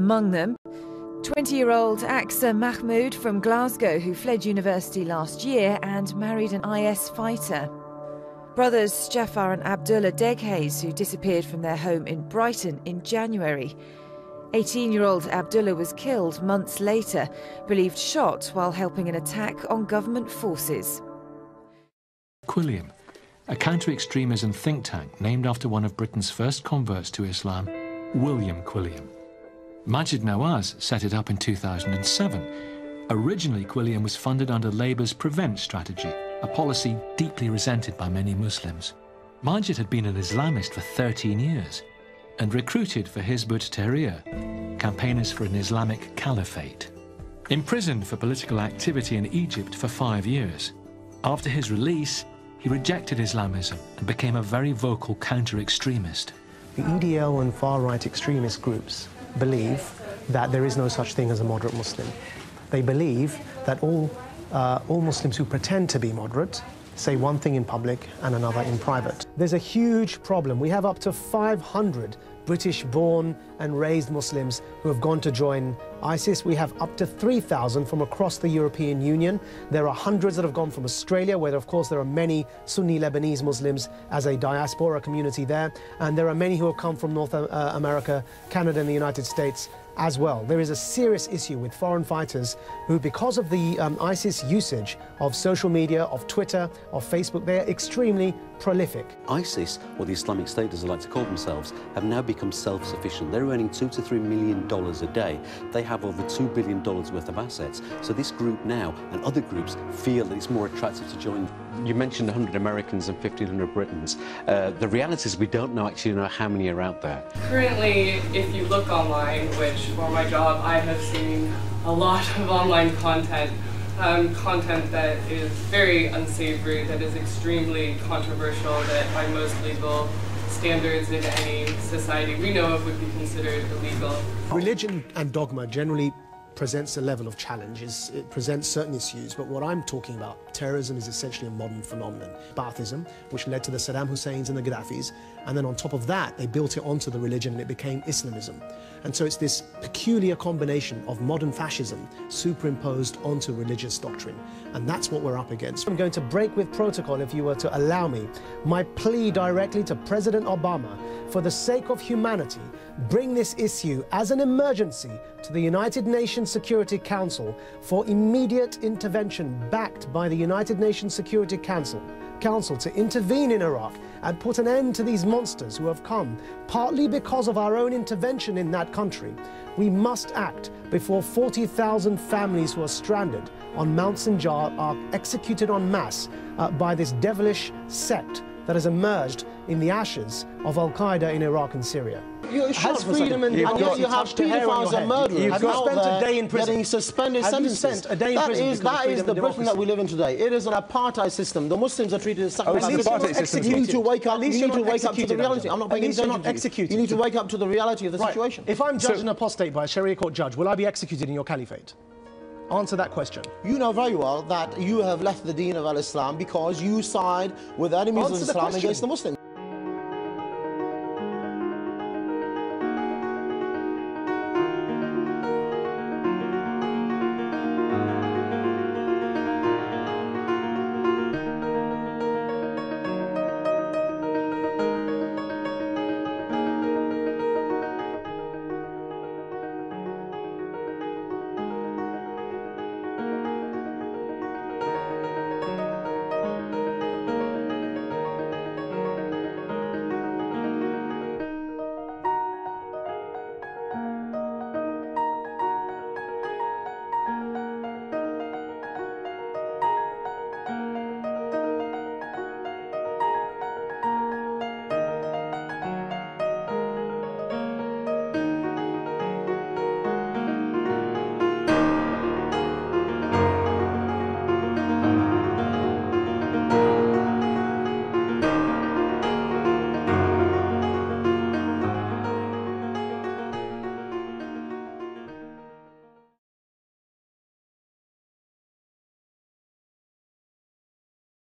Among them, 20-year-old Aqsa Mahmood from Glasgow, who fled university last year and married an IS fighter. Brothers Jafar and Abdullah Deghaze, who disappeared from their home in Brighton in January. 18-year-old Abdullah was killed months later, believed shot while helping an attack on government forces. Quilliam, a counter-extremism think tank named after one of Britain's first converts to Islam, William Quilliam. Majid Nawaz set it up in 2007. Originally, Quilliam was funded under Labour's Prevent strategy, a policy deeply resented by many Muslims. Majid had been an Islamist for 13 years and recruited for Hizb ut-Tahrir, campaigners for an Islamic caliphate. Imprisoned for political activity in Egypt for 5 years. After his release, he rejected Islamism and became a very vocal counter-extremist. The EDL and far-right extremist groups believe that there is no such thing as a moderate Muslim. They believe that all Muslims who pretend to be moderate say one thing in public and another in private. There's a huge problem. We have up to 500 British-born and raised Muslims who have gone to join ISIS. We have up to 3,000 from across the European Union. There are hundreds that have gone from Australia, where of course there are many Sunni Lebanese Muslims as a diaspora community there. And there are many who have come from North America, Canada and the United States as well. There is a serious issue with foreign fighters who, because of the ISIS usage of social media, of Twitter, of Facebook, they are extremely prolific. ISIS, or the Islamic State as they like to call themselves, have now become self-sufficient. They're earning $2 to $3 million a day. They have over $2 billion worth of assets. So this group now and other groups feel that it's more attractive to join. You mentioned 100 Americans and 1,500 Britons. The reality is we don't actually know how many are out there. Currently, if you look online, which for my job I have seen a lot of online content, content that is very unsavory, that is extremely controversial, that by most legal standards in any society we know of would be considered illegal. Religion and dogma generally presents a level of challenges. It presents certain issues, but what I'm talking about, terrorism, is essentially a modern phenomenon. Baathism, which led to the Saddam Husseins and the Gaddafis, and then on top of that, they built it onto the religion and it became Islamism. And so it's this peculiar combination of modern fascism superimposed onto religious doctrine. And that's what we're up against. I'm going to break with protocol, if you were to allow me, my plea directly to President Obama, for the sake of humanity, bring this issue as an emergency to the United Nations Security Council for immediate intervention, backed by the United Nations Security Council to intervene in Iraq and put an end to these monsters who have come partly because of our own intervention in that country. We must act before 40,000 families who are stranded on Mount Sinjar are executed en masse by this devilish sect that has emerged in the ashes of Al-Qaeda in Iraq and Syria. You has freedom and you have pedophiles and murderers. Have you spent a day in prison? Getting suspended sentences. Have you spent a day in prison? That is the Britain that we live in today. It is an apartheid system. The Muslims are treated as sacrifices. You need to wake up. You need to wake up to the reality. I'm not being executed. You need to wake up to the reality of the situation. If I'm judged and apostate by a Sharia court judge, will I be executed in your caliphate? Answer that question. You know very well that you have left the deen of al-Islam because you side with enemies of Islam against the Muslims.